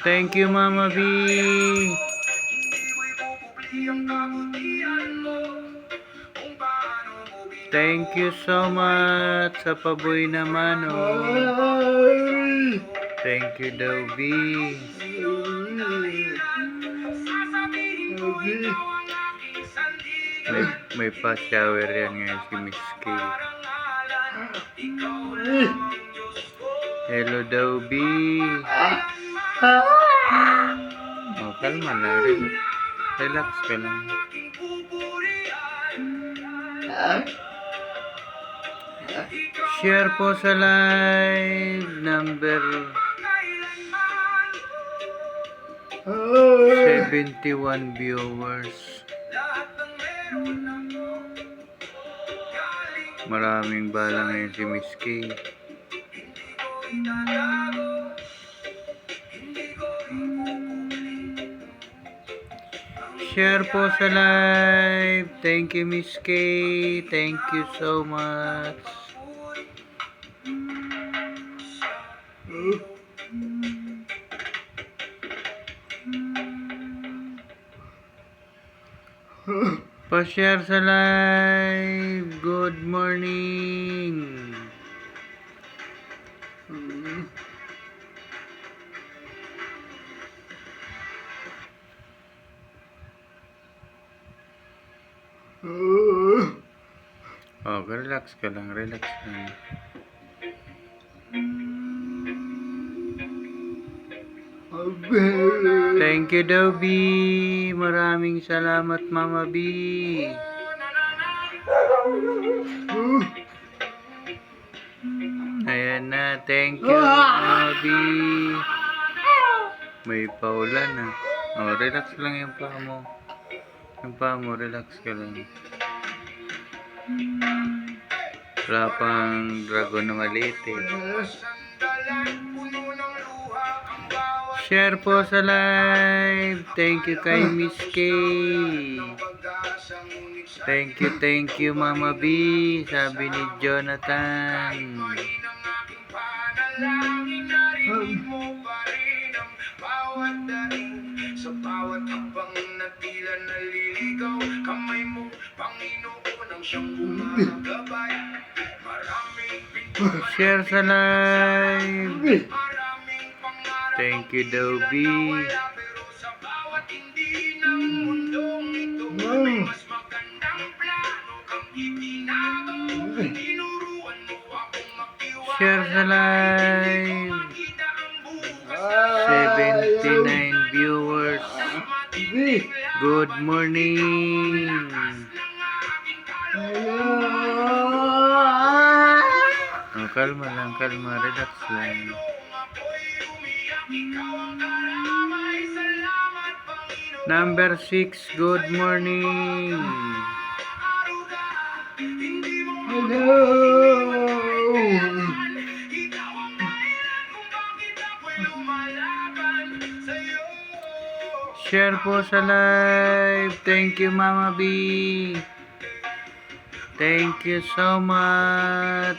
Thank you, Mama B. Thank you so much sa paboy naman, oh. Thank you, Dobby. May pa-shower yan ngayon si Miss K. Hello, Dobby. Oh, kalma na rin. Relax ka lang. Share po sa live number 71 viewers. Maraming bala ngayon si Miss K. Share po sa live. Thank you, Miss K. Thank you so much. Pa-share sa live. Good morning. Oh, relax ka lang, relax lang. Thank you, Dobby. Maraming salamat, Mama B. Ayan na, thank you, Mama B. May paulan na. Oh, relax lang yung paa mo. Yung paa mo, relax ka lang. Wala pang dragon na maliit eh. Share po sa live. Thank you kay Miss K. Thank you Mama B. Sabi ni Jonathan. Sa bawat habang na tila naliligaw, kamay mo, Panginoon ang siyang gumagabay. Share sa live. Thank you, Dobby. Share sa live. 79 viewers. Good morning. Oh, kalma lang, kalma. Relax lang. Number 6, good morning. Hello. Share po sa live. Thank you, Mama B. Thank you so much.